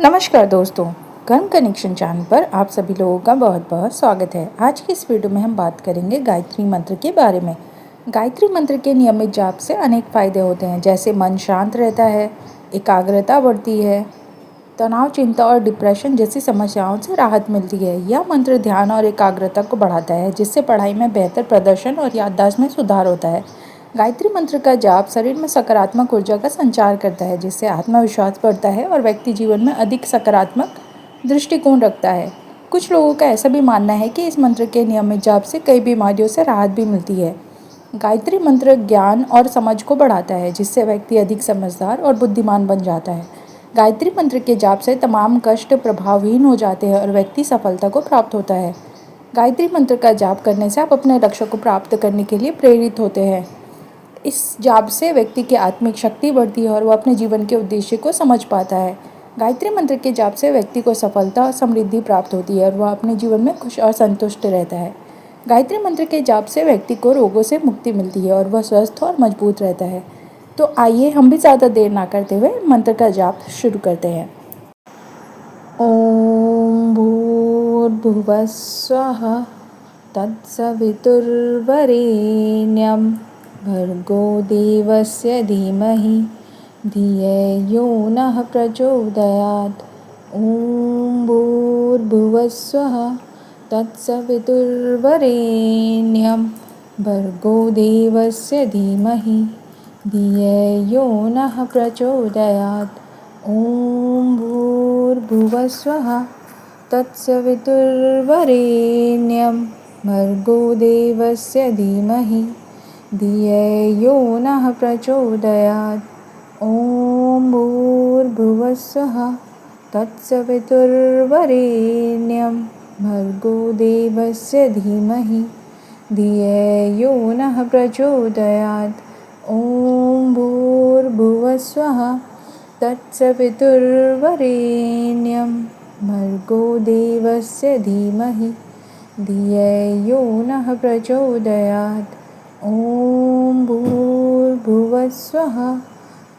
नमस्कार दोस्तों, कर्म कनेक्शन चैनल पर आप सभी लोगों का बहुत बहुत स्वागत है। आज की इस वीडियो में हम बात करेंगे गायत्री मंत्र के बारे में। गायत्री मंत्र के नियमित जाप से अनेक फायदे होते हैं, जैसे मन शांत रहता है, एकाग्रता बढ़ती है, तनाव, चिंता और डिप्रेशन जैसी समस्याओं से राहत मिलती है। यह मंत्र ध्यान और एकाग्रता को बढ़ाता है, जिससे पढ़ाई में बेहतर प्रदर्शन और याददाश्त में सुधार होता है। गायत्री मंत्र का जाप शरीर में सकारात्मक ऊर्जा का संचार करता है, जिससे आत्मविश्वास बढ़ता है और व्यक्ति जीवन में अधिक सकारात्मक दृष्टिकोण रखता है। कुछ लोगों का ऐसा भी मानना है कि इस मंत्र के नियमित जाप से कई बीमारियों से राहत भी मिलती है। गायत्री मंत्र ज्ञान और समझ को बढ़ाता है, जिससे व्यक्ति अधिक समझदार और बुद्धिमान बन जाता है। गायत्री मंत्र के जाप से तमाम कष्ट प्रभावहीन हो जाते हैं और व्यक्ति सफलता को प्राप्त होता है। गायत्री मंत्र का जाप करने से आप अपने लक्ष्य को प्राप्त करने के लिए प्रेरित होते हैं। इस जाप से व्यक्ति की आत्मिक शक्ति बढ़ती है और वह अपने जीवन के उद्देश्य को समझ पाता है। गायत्री मंत्र के जाप से व्यक्ति को सफलता और समृद्धि प्राप्त होती है और वह अपने जीवन में खुश और संतुष्ट रहता है। गायत्री मंत्र के जाप से व्यक्ति को रोगों से मुक्ति मिलती है और वह स्वस्थ और मजबूत रहता है। तो आइए हम भी ज़्यादा देर ना करते हुए मंत्र का जाप शुरू करते हैं। ओम भूर्भुवः स्वः तत्सवितुर्वरेण्यं भर्गो देवस्य धीमहि धियो यो नः प्रचोदयात्। ॐ भूर्भुवः स्वः तत्सवितुर्वरेण्यं भर्गो देवस्य धीमहि धियो यो नः प्रचोदयात्। ॐ भूर्भुवः स्वः तत्सवितुर्वरेण्यं भर्गो देवस्य धीमहि धियो यो नः प्रचोदयात्। ॐ भूर्भुवः स्वः तत्सवितुर्वरेण्यं भर्गो देवस्य धीमहि धियो यो नः प्रचोदयात्। ॐ भूर्भुवः स्वः तत्सवितुर्वरेण्यं भर्गो देवस्य धीमहि धियो यो नः प्रचोदयात्। ॐ भूर्भुवः स्वः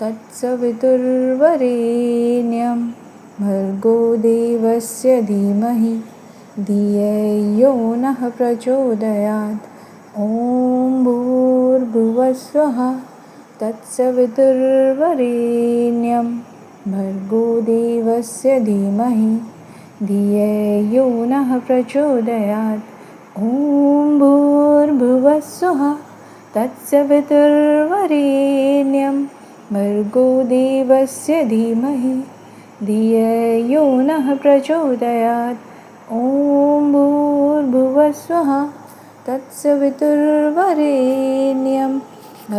तत्सवितुर्वरेण्यं भर्गो देवस्य धीमहि धियो यो नः प्रचोदयात्। ॐ भूर्भुवः स्वः तत्सवितुर्वरेण्यं भर्गो देवस्य धीमहि धियो यो नः प्रचोदयात्। ॐ भूर्भुवः स्वः तत्सवितुर्वरेण्यं भर्गो देवस्य धीमहि धियो यो नः प्रचोदयात्। ॐ भूर्भुवः स्वः तत्सवितुर्वरेण्यं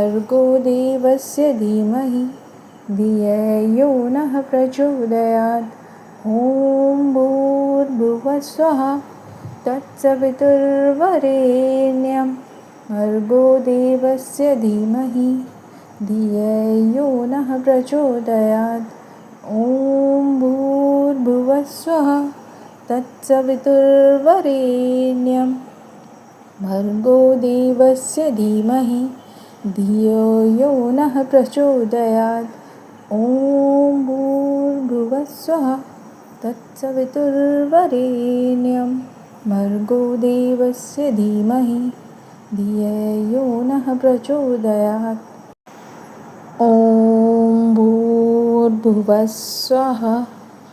भर्गो देवस्य धीमहि धियो यो नः प्रचोदयात्। ॐ भूर्भुवः स्वः तत्सवितुर्वरेण्यं भर्गो देवस्य धीमहि धियो यो नः प्रचोदयात्। ॐ भूर्भुवः स्वः तत्सवितुर्वरेण्यं भर्गो देवस्य धीमहि धियो यो नः प्रचोदयात्। ॐ भूर्भुवः स्वः तत्सवितुर्वरेण्यं भर्गो देवस्य धीमहि धियो यो नः प्रचोदयात्। ॐ भूर्भुवः स्वः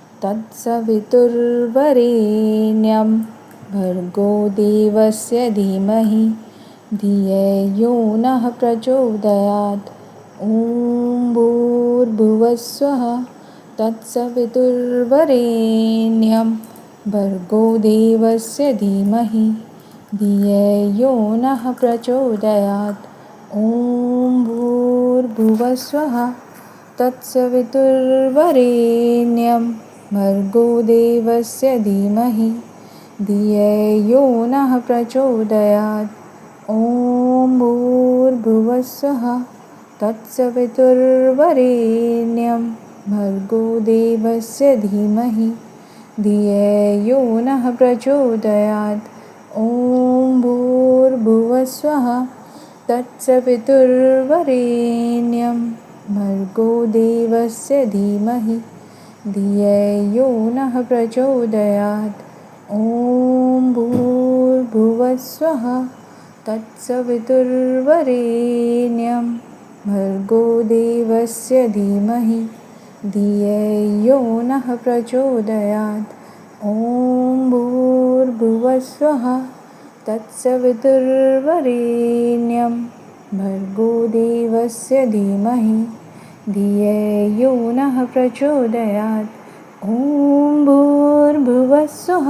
तत्सवितुर्वरेण्यं भर्गो देवस्य धीमहि धियो यो नः प्रचोदयात्। ॐ भूर्भुवः स्वः तत्सवितुर्वरेण्यं भर्गो देवस्य धीमहि धियो यो नः प्रचोदयात्। ॐ भूर्भुवः स्वः तत्सवितुर्वरेण्यं भर्गो देवस्य धीमहि धियो यो नः प्रचोदयात्। ॐ भूर्भुवः स्वः तत्सवितुर्वरेण्यं भर्गो देवस्य धीमहि धियो यो नः प्रचोदयात्। ॐ भूर्भुवः स्वः तत्सवितुर्वरेण्यं भर्गो देवस्य धीमहि धियै यो नः प्रचोदयात्। ॐ भूर्भुवः स्वः तत्सवितुर्वरेण्यं भर्गो देवस्य धीमहि धियै यो नः प्रचोदयात्। ॐ भूर्भुवः स्वः तत्सवितुर्वरेण्यं भर्गो देवस्य धीमहि धियै यो नः प्रचोदयात्। ॐ भूर्भुवः स्वः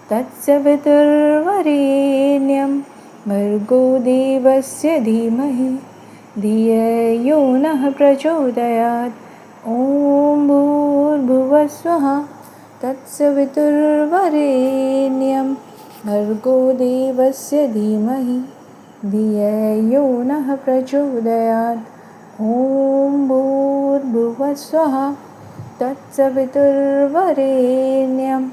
तत्सवितुर्वरेण्यं भर्गो देवस्य धीमहि धियै यो नः प्रचोदयात्। ॐ भूर्भुवः स्वः तत्सवितुर्वरेण्यं भर्गो देवस्य धीमहि धियै यो नः प्रचोदयात्। ॐ भूर्भुवः स्वः तत्सवितुर्वरेण्यं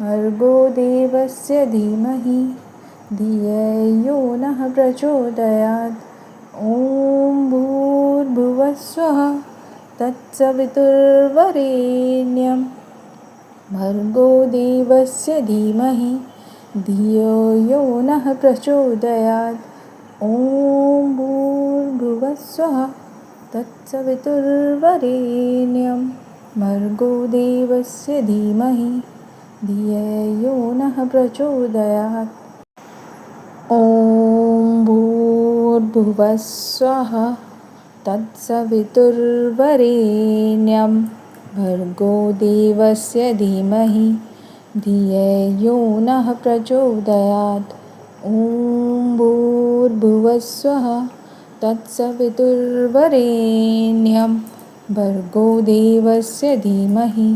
भर्गो देवस्य धीमहि धियै यो नः प्रचोदयात्। ॐ भूर्भुवः स्वः तत्सवितुर्वरेण्यं भर्गो देवस्य धीमहि धियो यो नः प्रचोदयात्। ॐ भूर्भुवः स्वः तत्सवितुर्वरेण्यं भर्गो देवस्य धीमहि धियै यो नः प्रचोदयात्। ॐ भूर्भुवः स्वः तत्सवितुर्वरेण्यं भर्गो देवस्य धीमहि धियै यो नः प्रचोदयात्। ॐ भूर्भुवः स्वः तत्सवितुर्वरेण्यं भर्गो देवस्य धीमहि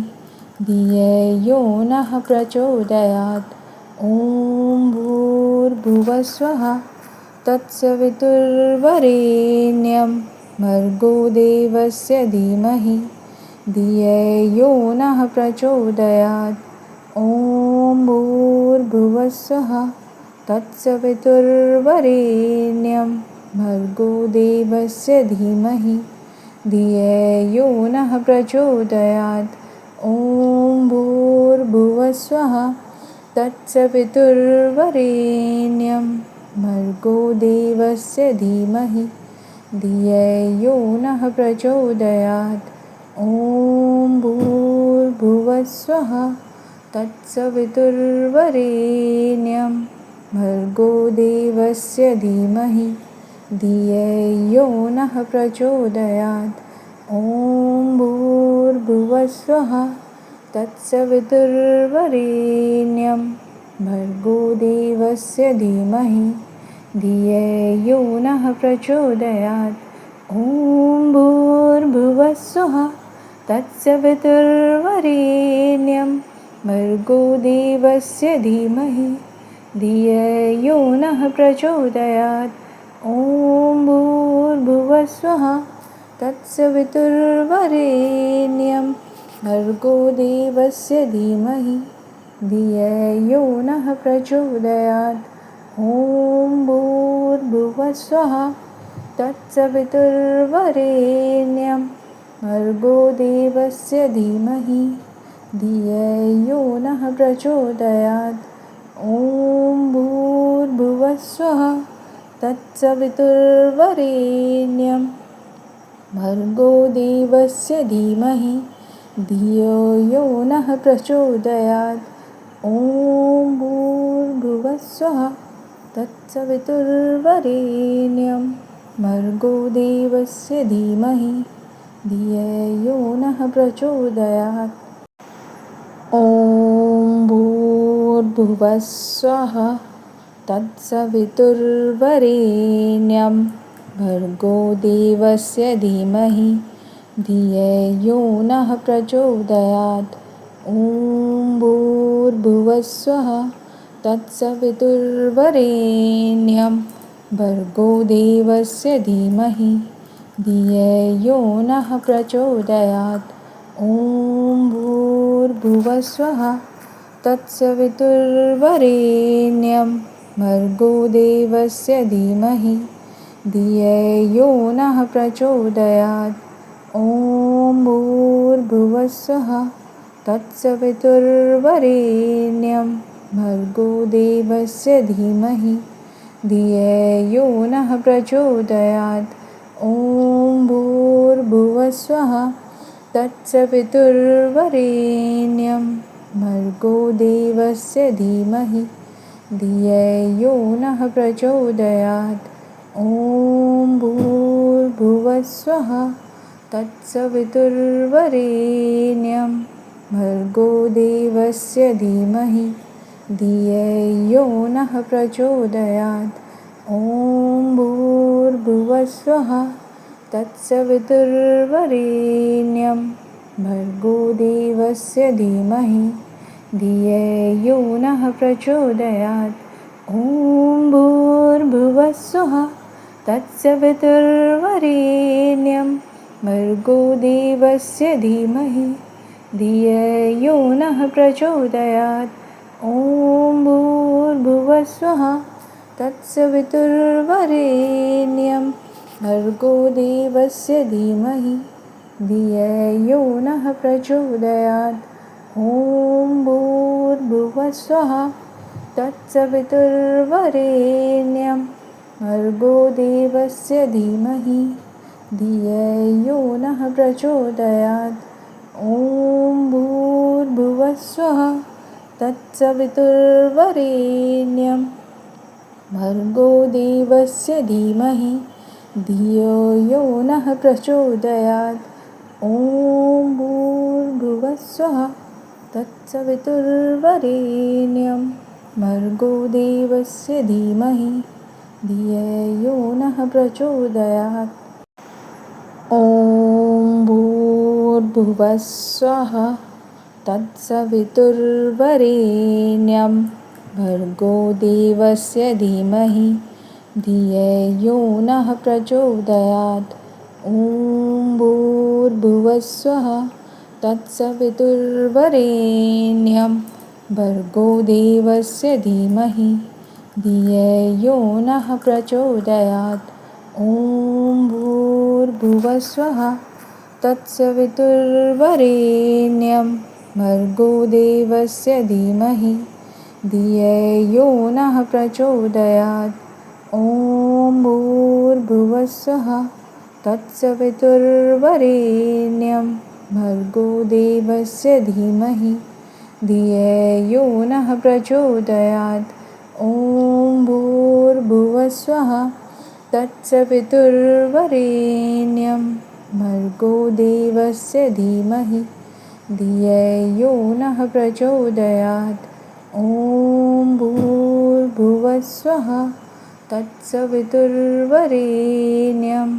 धियै यो नः प्रचोदयात्। ॐ भूर्भुवः स्वः तत्सवितुर्वरेण्यं भर्गो देवस्य धीमहि धियै यो नः प्रचोदयात्। ॐ भूर्भुवः स्वः तत्सवितुर्वरेण्यं भर्गो देवस्य धीमहि धियै यो नः प्रचोदयात्। ॐ भूर्भुवः स्वः तत्सवितुर्वरेण्यं भर्गो देवस्य धीमहि धियै यो नः प्रचोदयात्। ॐ भूर्भुवः स्वः तत्सवितुर्वरेण्यं भर्गो देवस्य धीमहि धियै यो नः प्रचोदयात्। ॐ भूर्भुवः स्वः तत्सवितुर्वरेण्यं भर्गो देवस्य धीमहि धियै यो नः प्रचोदयात्। ॐ भूर्भुवः स्वः तत्सवितुर्वरेण्यं भर्गो देवस्य धीमहि धियै यो नः प्रचोदयात्। ॐ भूर्भुवः स्वः तत्सवितुर्वरेण्यं भर्गो देवस्य धीमहि धियै यो नः प्रचोदयात्। ॐ भूर्भुवः स्वः तत्सवितुर्वरेण्यं भर्गो देवस्य धीमहि धियै यो नः प्रचोदयात्। ॐ भूर्भुवः स्वः तत्सवितुर्वरेण्यं भर्गो देवस्य धीमहि धियो यो नः प्रचोदयात्। ॐ भूर्भुवः स्वः तत्सवितुर्वरेण्यं भर्गो देवस्य धीमहि धियै यो नः प्रचोदयात्। ॐ भूर्भुवः स्वः तत्सवितुर्वरेण्यं भर्गो देवस्य धीमहि धियै यो नः प्रचोदयात्। ॐ भूर्भुवः स्वः तत्सवितुर्वरेण्यं भर्गो देवस्य धीमहि धियै यो नः प्रचोदयात्। ॐ भूर्भुवः स्वः तत्सवितुर्वरेण्यं भर्गो देवस्य धीमहि धियै यो नः प्रचोदयात्। ॐ भूर्भुवः स्वः तत्सवितुर्वरेण्यं भर्गो देवस्य धीमहि धियो यो नः प्रचोदयात्। ॐ भूर्भुवस्वः तत्सवितुर्वरेण्यं भर्गो देवस्य धीमहि धियो यो नः प्रचोदयात्। ॐ भूर्भुवस्वः तत्सवितुर्वरेण्यं भर्गो देवस्य धीमहि धियो यो नः प्रचोदयात्। ॐ भूर्भुवस्वः तत्सवितुर्वरेण्यं भर्गो देवस्य धीमहि धियो यो नः प्रचोदयात्। ॐ भूर्भुवस्वः तत्सवितुर्वरेण्यं भर्गो देवस्य धीमहि धियो यो नः प्रचोदयात्। ॐ भूर्भुवस्वः तत्सवितुर्वरेण्यं भर्गो देवस्य धीमहि धियो यो नः प्रचोदयात्। ॐ भूर्भुवस्वः तत्सवितुर्वरेण्यं भर्गो देवस्य धीमहि धियो यो नः प्रचोदयात्। ॐ भूर्भुवस्वः तत्सवितुर्वरेण्यं भर्गो देवस्य धीमहि धियो यो नः प्रचोदयात्। ॐ भूर्भुवस्वः तत्सवितुर्वरेण्यं भर्गो देवस्य धीमहि धियो यो नः प्रचोदयात्। ॐ भूर्भुवस्वः तत्सवितुर्वरेण्यं भर्गो देवस्य धीमहि धियो यो नः प्रचोदयात्। ॐ भूर्भुवस्वः तत्सवितुर्वरेण्यं भर्गो देवस्य धीमहि धियो यो नः प्रचोदयात्। ॐ भूर्भुवस्वः तत्सवितुर्वरेण्यं भर्गो देवस्य धीमहि धियो यो नः प्रचोदयात्। ॐ भूर्भुवस्वः तत्सवितुर्वरेण्यं भर्गो देवस्य धीमहि धियो यो नः प्रचोदयात्। ॐ भूर्भुवस्वः तत्सवितुर्वरेण्यं भर्गो देवस्य धीमहि धियो यो नः प्रचोदयात्। ॐ भूर्भुवस्वः तत्सवितुर्वरेण्यं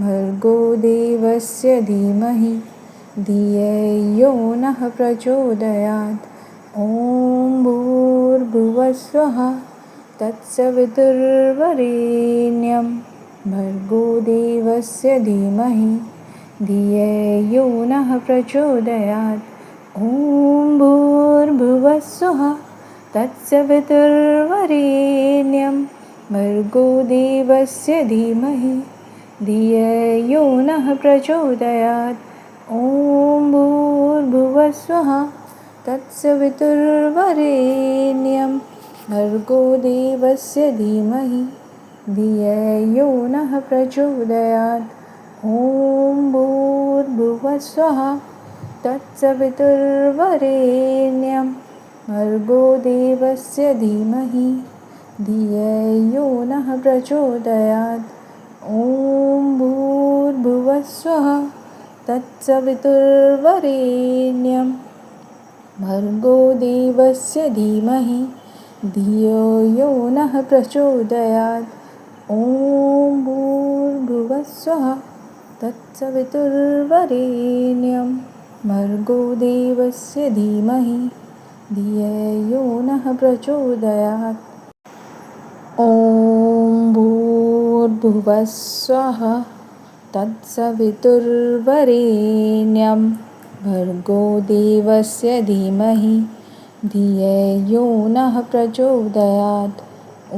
भर्गो देवस्य धीमहि धियो यो नः प्रचोदयात्। ॐ भूर्भुवस्वः तत्सवितुर्वरेण्यं भर्गो देवस्य धीमहि धियो यो नः प्रचोदयात्। ॐ भूर्भुवस्वः तत्सवितुर्वरेण्यं भर्गो देवस्य धीमहि धियो यो नः प्रचोदयात्। ॐ भूर्भुवस्वः तत्सवितुर्वरेण्यं भर्गो देवस्य धीमहि धियो यो नः प्रचोदयात्। ॐ भूर्भुवस्वः तत्सवितुर्वरेण्यं भर्गो देवस्य धीमहि धियो यो नः प्रचोदयात्। ॐ भूर्भुवस्वः तत्सवितुर्वरेण्यं भर्गो देवस्य धीमहि धियो यो नः प्रचोदयात्। ॐ भूर्भुवस्वः तत्सवितुर्वरेण्यं भर्गो देवस्य धीमहि धियो यो नः प्रचोदयात्। ॐ भूर्भुवस्वः तत्सवितुर्वरेण्यं भर्गो देवस्य धीमहि धियो यो नः प्रचोदयात्। ॐ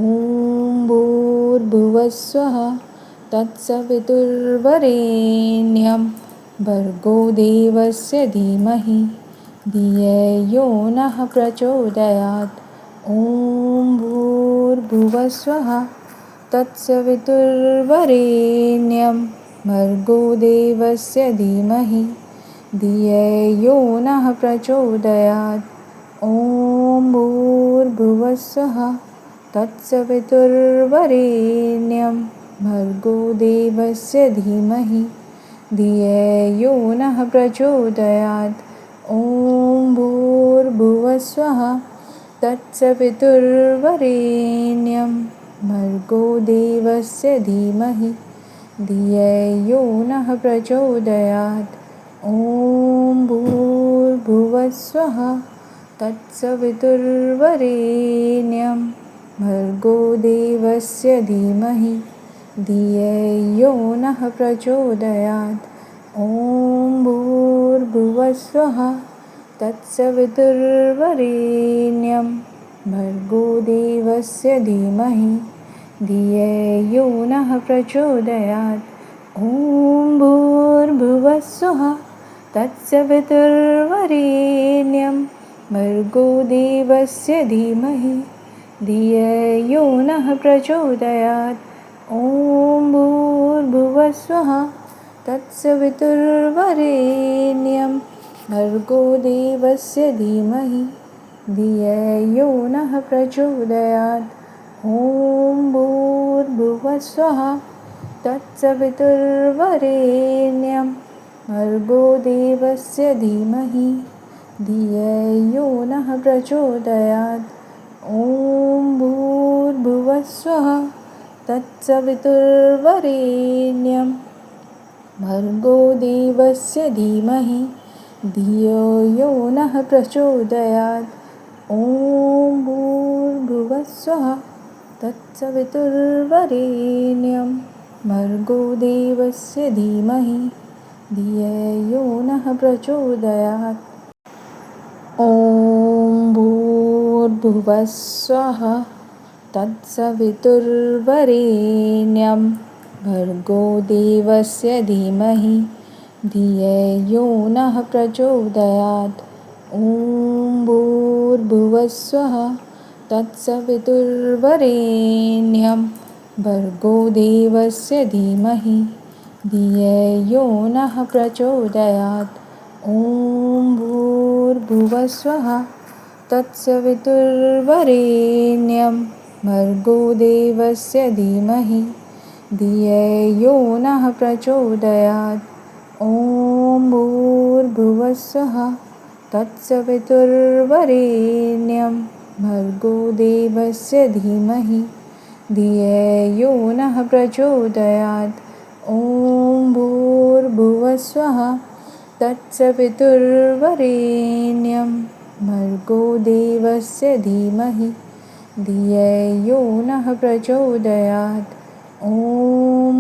भूर्भुवस्वः तत्सवितुर्वरेण्यं भर्गो देवस्य धीमहि धियो नः प्रचोदयात्। ॐ भूर्भुवस्वः तत्सवितुर्वरेण्यं भर्गो देवस्य धीमहि धियो नः प्रचोदयात्। ॐ भूर्भुवस्वः तत्सवितुर्वरेण्यं भर्गो देवस्य धीमहि धियो नः प्रचोदयात्। ॐ भूर्भुवस्वः तत्सवितुर्वरेण्यं भर्गो देवस्य धीमहि धियो नः प्रचोदयात्। ॐ भूर्भुवस्वः तत्सवितुर्वरेण्यं भर्गो देवस्य धीमहि धियो नः प्रचोदयात्। ॐ भूर्भुवस्वः तत्सवितुर्वरेण्यं भर्गो देवस्य धीमहि धियो नः प्रचोदयात्। ॐ भूर्भुवस्वः तत्सवितुर्वरेण्यं भर्गो देवस्य धीमहि धियो नः प्रचोदयात्। ॐ भूर्भुवस्वः तत्सवितुर्वरेण्यं भर्गो देवस्य धीमहि धियो नः प्रचोदयात्। ॐ भूर्भुवस्वः तत्सवितुर्वरेण्यं भर्गो देवस्य धीमहि धियो नः प्रचोदयात्। ॐ भूर्भुवस्वः तत्सवितुर्वरेण्यं भर्गो देवस्य धीमहि धियो नः प्रचोदयात्। ॐ भूर्भुवस्वः तत्सवितुर्वरेण्यं भर्गो देवस्य धीमहि धियो नः प्रचोदयात्। ॐ भूर्भुवस्वः तत्सवितुर्वरेण्यं भर्गो देवस्य धीमहि धियो नः प्रचोदयात्। ॐ भूर्भुवस्वः तत्सवितुर्वरेण्यं भर्गो देवस्य धीमहि धियो नः प्रचोदयात्। ॐ भूर्भुवस्वः तत्सवितुर्वरेण्यं भर्गो देवस्य धीमहि धियो नः प्रचोदयात्। ॐ भूर्भुवस्वः तत्सवितुर्वरेण्यं भर्गो देवस्य धीमहि धियो नः प्रचोदयात्। ॐ भूर्भुवस्वः तत्सवितुर्वरेण्यं भर्गो देवस्य धीमहि धियो नः प्रचोदयात्। ॐ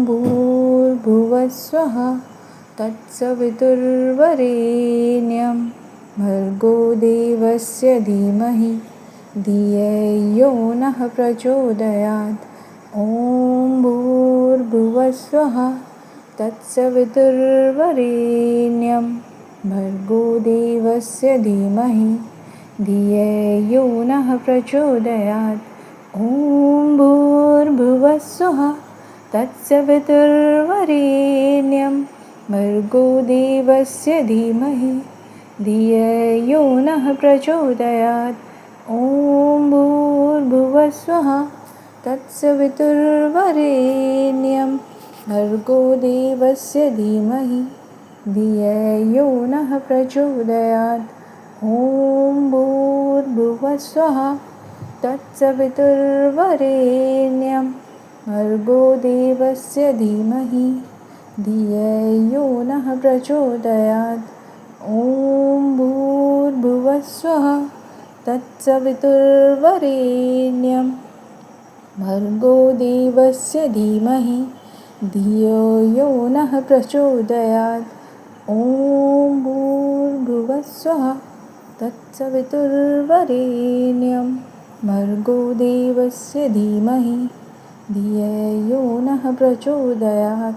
भूर्भुवस्वः तत्सवितुर्वरेण्यं भर्गो देवस्य धीमहि धियो नः प्रचोदयात्। ॐ भूर्भुवस्वः तत्सवितुर्वरेण्यं भर्गो देवस्य धीमहि धियो नः प्रचोदयात्। ॐ भूर्भुवस्वः तत्सवितुर्वरेण्यं भर्गो देवस्य धीमहि धियो नः प्रचोदयात्। ॐ भूर्भुवस्वः तत्सवितुर्वरेण्यं भर्गो देवस्य धीमहि धियो नः प्रचोदयात्। ॐ भूर्भुवस्वः तत्सवितुर्वरेण्यं भर्गो देवस्य धीमहि धियो नः प्रचोदयात्। ॐ भूर्भुवस्वः तत्सवितुर्वरेण्यं भर्गो देवस्य धीमहि धियो नः प्रचोदयात्। ॐ भूर्भुवस्वः तत्सवितुर्वरेण्यं भर्गो देवस्य धीमहि धियो नः प्रचोदयात्।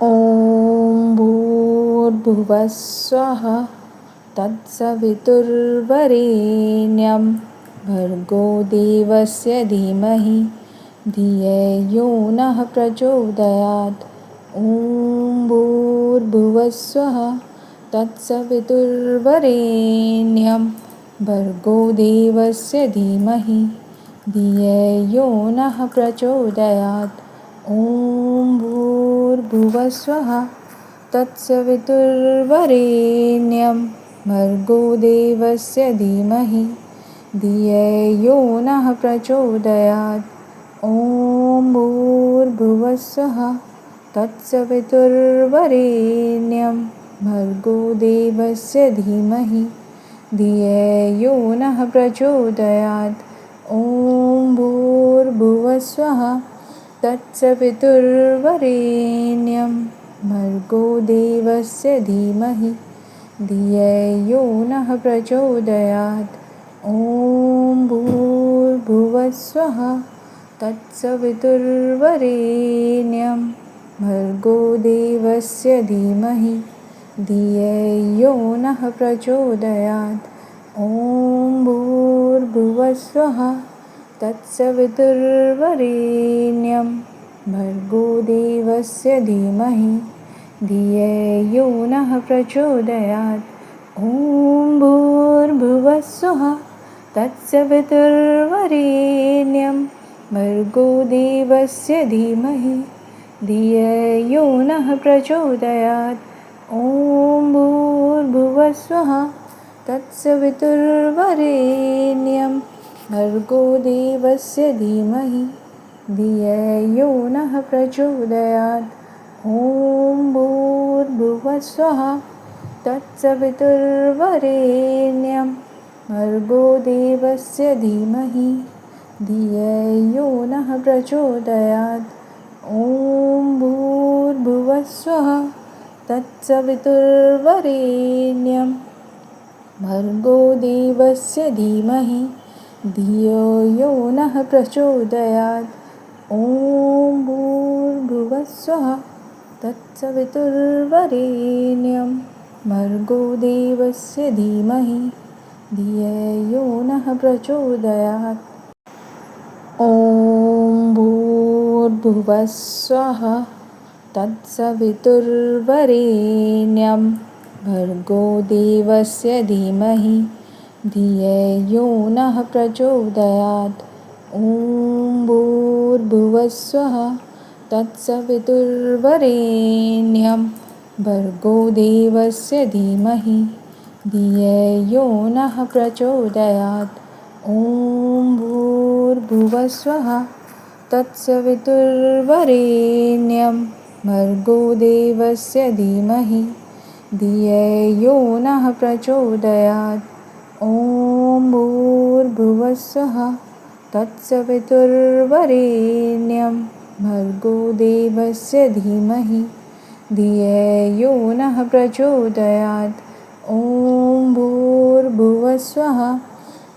ॐ भूर्भुवस्वः तत्सवितुर्वरेण्यं भर्गो देवस्य धीमहि धियो यो नः प्रचोदयात्। ॐ भूर्भुवस्सुः तत्सवितुर्वरेण्यं भर्गो देवस्य धीमहि धियो यो नः प्रचोदयात्। ॐ भूर्भुवस्सुः तत्सवितुर्वरेण्यं भर्गो देवस्य धीमहि धियो यो नः प्रचोदयात्। ॐ भूर्भुवस्सुः तत्सवितुर्वरेण्यं भर्गो देवस्य धीमहि धियो यो नः प्रचोदयात्। ॐ भूर्भुवस्सुः तत्सवितुर्वरेण्यं भर्गो देवस्य धीमहि धियो यो नः प्रचोदयात्। ॐ भूर्भुवस्सुः तत्सवितुर्वरेण्यं भर्गो देवस्य धीमहि धियो यो नः प्रचोदयात्। ॐ भूर्भुवस्सुः तत्सवितुर्वरेण्यं भर्गो देवस्य धीमहि धियो यो नः प्रचोदयात्। ॐ भूर्भुवस्सुः तत्सवितुर्वरेण्यं भर्गो देवस्य धीमहि धियो यो नः प्रचोदयात्। ॐ भूर्भुवस्सुः तत्सवितुर्वरेण्यं भर्गो देवस्य धीमहि धियो यो नः प्रचोदयात्। ॐ भूर्भुवस्सुः तत्सवितुर्वरेण्यं भर्गो देवस्य धीमहि धियो यो नः प्रचोदयात्। ॐ भूर्भुवस्सुः तत्सवितुर्वरेण्यं भर्गो देवस्य धीमहि धियो यो नः प्रचोदयात्। ॐ भूर्भुवस्सुः तत्सवितुर्वरेण्यं भर्गो देवस्य धीमहि धियो यो नः प्रचोदयात्। ॐ भूर्भुवस्सुः तत्सवितुर्वरेण्यं भर्गो देवस्य धीमहि धियो यो नः प्रचोदयात्। ॐ भूर्भुवस्सुः तत्सवितुर्वरेण्यं भर्गो देवस्य धीमहि धियो यो नः प्रचोदयात्। ॐ भूर्भुवस्सुः तत्सवितुर्वरेण्यं भर्गो देवस्य धीमहि धियो यो नः प्रचोदयात्। ॐ भूर्भुवस्सुः तत्सवितुर्वरेण्यं भर्गो देवस्य धीमहि धियो यो नः प्रचोदयात्। ॐ भूर्भुवस्सुः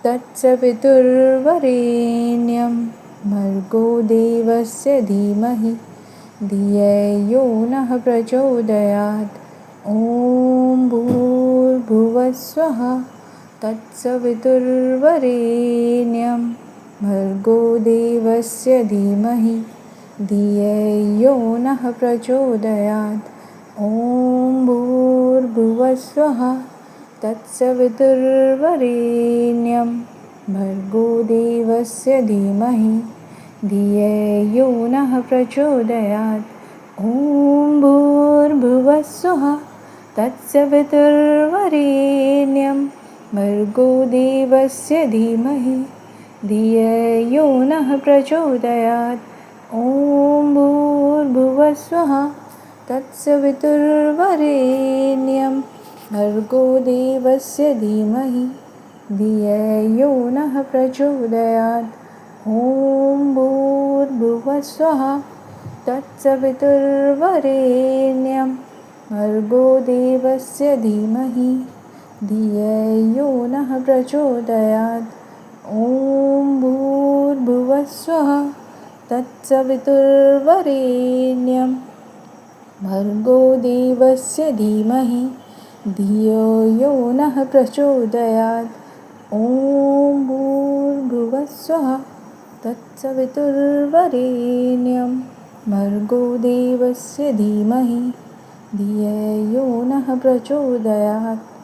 तत्सवितुर्वरेण्यं भर्गो देवस्य धीमहि धियो यो नः प्रचोदयात्। ॐ भूर्भुवस्सुः तत्सवितुर्वरेण्यं भर्गो देवस्य धीमहि धियो यो नः प्रचोदयात्। ॐ भूर्भुवस्सुः तत्सवितुर्वरेण्यं भर्गो देवस्य धीमहि धियो यो नः प्रचोदयात्। ॐ भूर्भुवस्सुः तत्सवितुर्वरेण्यं भर्गो देवस्य धीमहि धियो यो नः प्रचोदयात्। ॐ भूर्भुवस्सुः तत्सवितुर्वरेण्यं भर्गो देवस्य धीमहि धियो यो नः प्रचोदयात्। ॐ भूर्भुवस्सुः तत्सवितुर्वरेण्यं भर्गो देवस्य धीमहि धियो यो नः प्रचोदयात्। ॐ भूर्भुवस्सुः तत्सवितुर्वरेण्यं भर्गो देवस्य धीमहि धियो यो नः प्रचोदयात्। ॐ भूर्भुवः स्वः तत्सवितुर्वरेण्यं भर्गो देवस्य धीमहि धियो यो नः प्रचोदयात्।